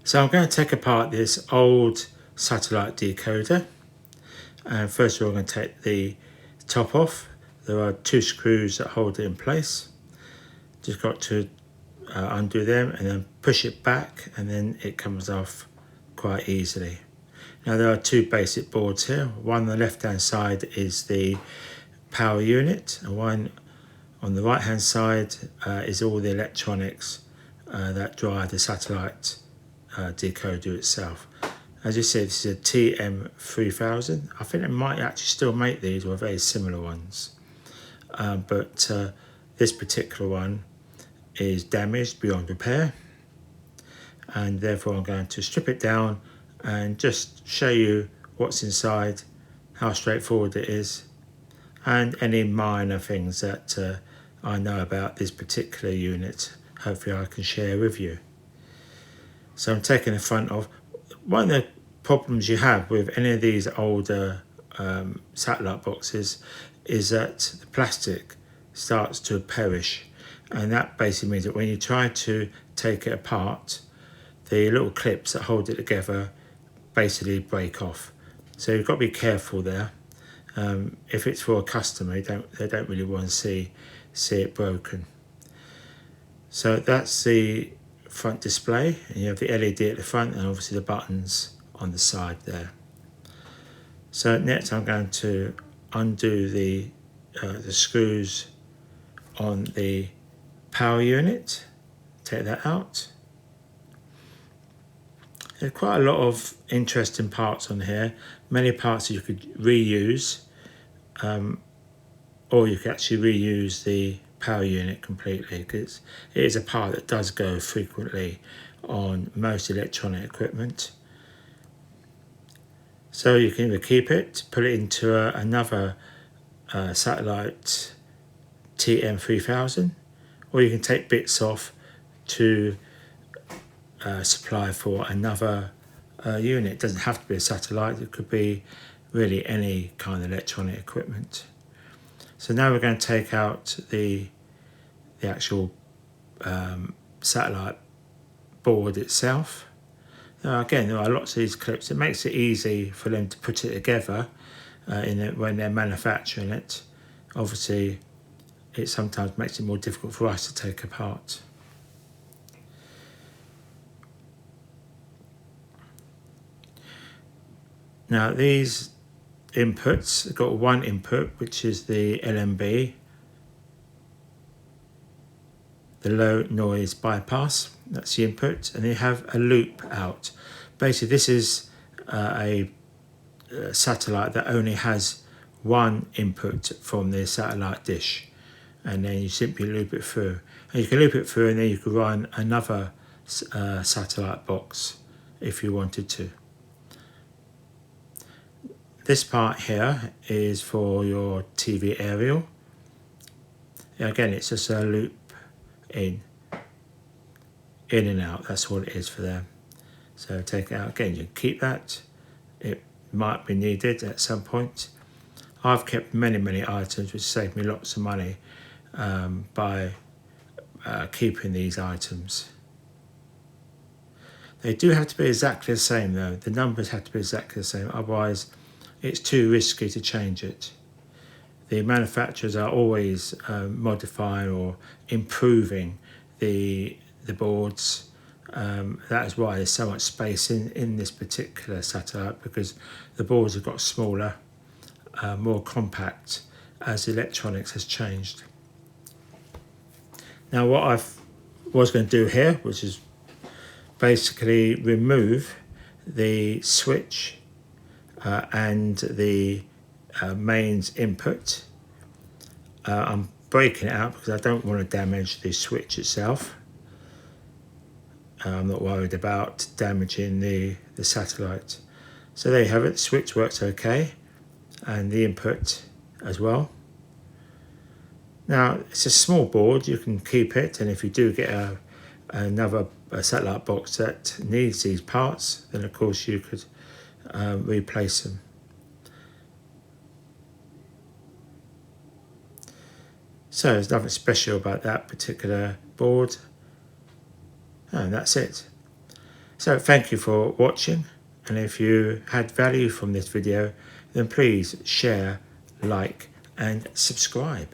So I'm going to take apart this old satellite decoder, and first of all I'm going to take the top off. There are 2 screws that hold it in place. Just got to undo them and then push it back, and then it comes off quite easily. Now there are 2 basic boards here. One on the left hand side is the power unit, and one on the right hand side is all the electronics that drive the satellite decoder itself. As you see, this is a TM-3000. I think they might actually still make these, or very similar ones, but this particular one is damaged beyond repair, and therefore I'm going to strip it down and just show you what's inside, how straightforward it is, and any minor things that I know about this particular unit. Hopefully I can share with you. So I'm taking the front off. One of the problems you have with any of these older satellite boxes is that the plastic starts to perish, and that basically means that when you try to take it apart, the little clips that hold it together basically break off. So you've got to be careful there. If it's for a customer, they don't really want to see it broken. So that's the front display, and you have the LED at the front and obviously the buttons on the side there. So next I'm going to undo the screws on the power unit, take that out. There's quite a lot of interesting parts on here, many parts that you could reuse, or you could actually reuse the power unit completely, because it is a part that does go frequently on most electronic equipment. So you can either keep it, put it into another satellite TM-3000, or you can take bits off to supply for another unit. It doesn't have to be a satellite, it could be really any kind of electronic equipment. So now we're going to take out the actual satellite board itself. Now again, there are lots of these clips. It makes it easy for them to put it together when they're manufacturing it. Obviously, it sometimes makes it more difficult for us to take apart. Now these inputs have got one input, which is the LNB, the low noise bypass. That's the input, and you have a loop out. Basically this is a satellite that only has one input from the satellite dish, and then you simply loop it through. And you can loop it through, and then you can run another satellite box if you wanted to. This part here is for your TV aerial. Again, it's just a loop in and out. That's all it is for them. So take it out. Again, you can keep that. It might be needed at some point. I've kept many items, which saved me lots of money by keeping these items. They do have to be exactly the same though. The numbers have to be exactly the same, otherwise it's too risky to change it. The manufacturers are always modifying or improving the boards. That is why there's so much space in this particular satellite, because the boards have got smaller, more compact as the electronics has changed. Now what I was going to do here, which is basically remove the switch and the mains input. I'm breaking it out because I don't want to damage the switch itself. I'm not worried about damaging the satellite. So there you have it, the switch works okay, and the input as well. Now it's a small board, you can keep it, and if you do get another satellite box that needs these parts, then of course you could replace them. So there's nothing special about that particular board, and that's it. So thank you for watching, and if you had value from this video, then please share, like and subscribe.